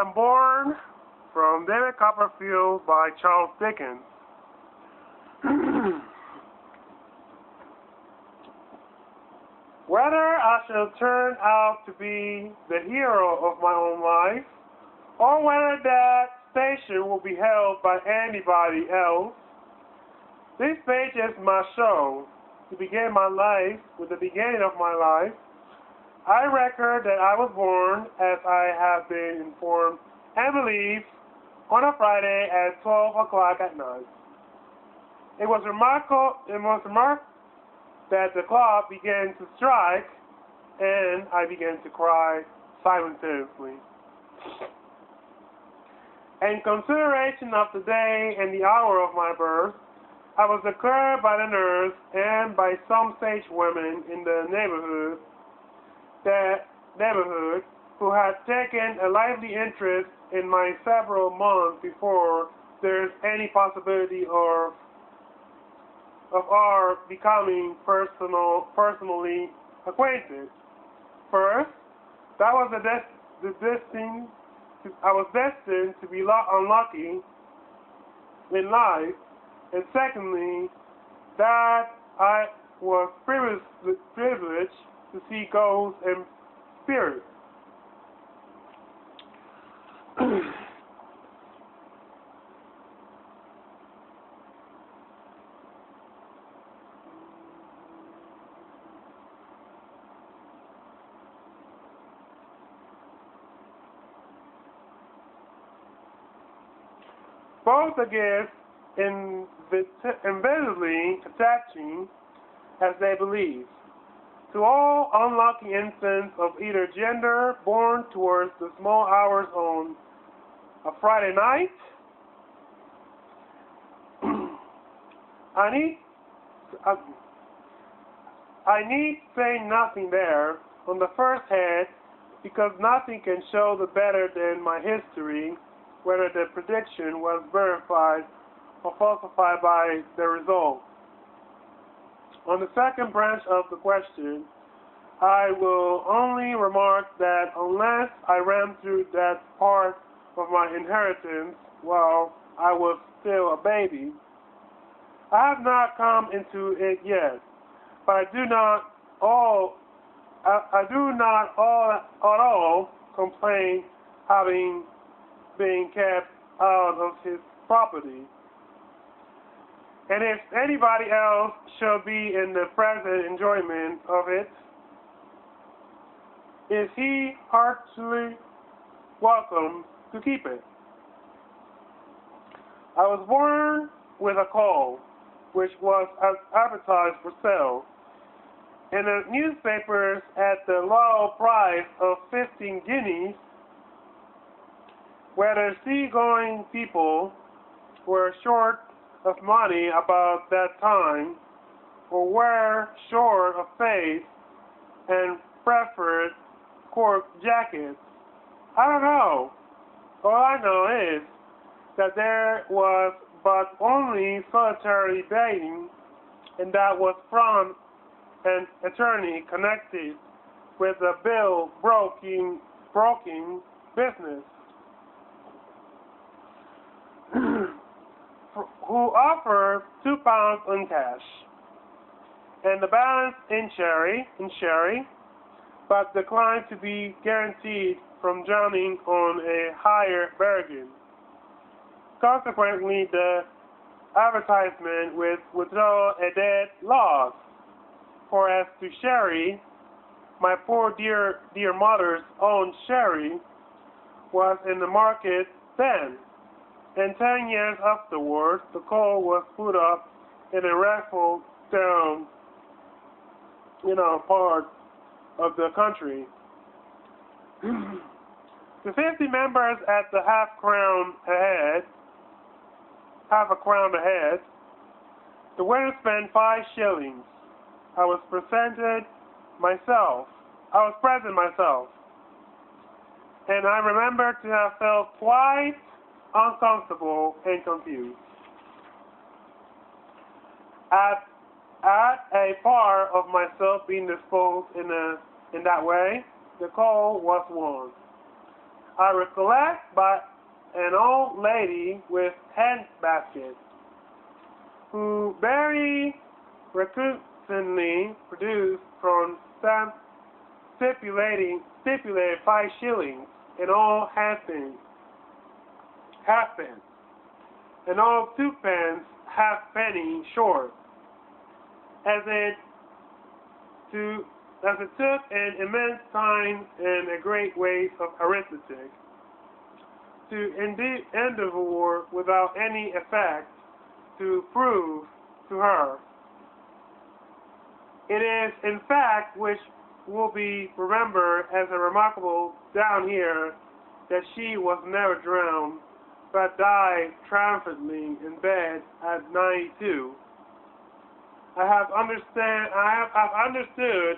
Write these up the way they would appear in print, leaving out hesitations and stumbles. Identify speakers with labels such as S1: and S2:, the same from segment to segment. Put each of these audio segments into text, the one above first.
S1: am born from David Copperfield by Charles Dickens. Whether I shall turn out to be the hero of my own life, or whether that station will be held by anybody else, this page is my show. To begin my life, with the beginning of my life, I record that I was born, as I have been informed and believed, on a Friday at 12 o'clock at night. It was remarked that the clock began to strike, and I began to cry simultaneously. In consideration of the day and the hour of my birth, I was declared by the nurse and by some sage women in the neighborhood who had taken a lively interest in my several months before there is any possibility of our becoming personally acquainted. First, that was I was destined to be unlucky in life, and secondly, that I was privileged to see ghosts and spirits. Both the gifts invisibly attaching, as they believe, to all unlucky infants of either gender born towards the small hours on a Friday night. I need say nothing there on the first head, because nothing can show the better than my history whether the prediction was verified or falsified by the result. On the second branch of the question, I will only remark that unless I ran through that part of my inheritance while I was still a baby, I have not come into it yet, but I do not at all complain having been kept out of his property. And if anybody else shall be in the present enjoyment of it, is he heartily welcome to keep it. I was born with a coal, which was advertised for sale in the newspapers at the low price of 15 guineas, where the sea-going people were short of money about that time, or were short of faith and preferred cork jackets. I don't know. All I know is that there was but only solitary betting, and that was from an attorney connected with the bill-broking business, who offered £2 in cash, and the balance in sherry, but declined to be guaranteed from drowning on a higher bargain. Consequently, the advertisement would withdraw a dead loss. For as to sherry, my poor dear mother's own sherry was in the market then, and 10 years afterwards, the coal was put up in a raffle down, part of the country. The 50 members at the half a crown ahead, the winner spent 5 shillings. I was present myself, and I remember to have felt quite uncomfortable and confused. At a part of myself being disposed in that way, the call was won. I recollect by an old lady with hand basket, who very recurrently produced from stamp stipulated 5 shillings in all halfpence, and all 2 pence halfpenny short, as it took an immense time and a great waste of arithmetic to endeavor without any effect to prove to her. It is, in fact, which will be remembered as a remarkable down here that she was never drowned, but died triumphantly in bed at 92. I have understood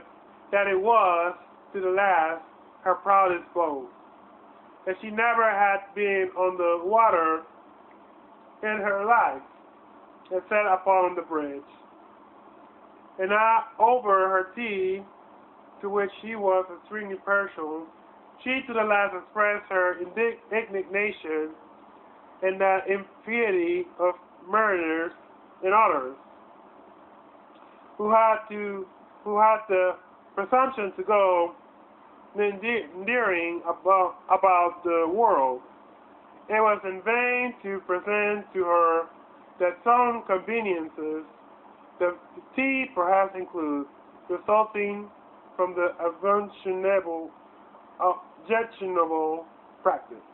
S1: that it was, to the last, her proudest boast, that she never had been on the water in her life, except upon the bridge. And over her tea, to which she was extremely partial, she to the last expressed her indignation and the impiety of murderers and others, who had the presumption to go endearing about the world. It was in vain to present to her that some conveniences, the tea perhaps includes, resulting from the objectionable practice.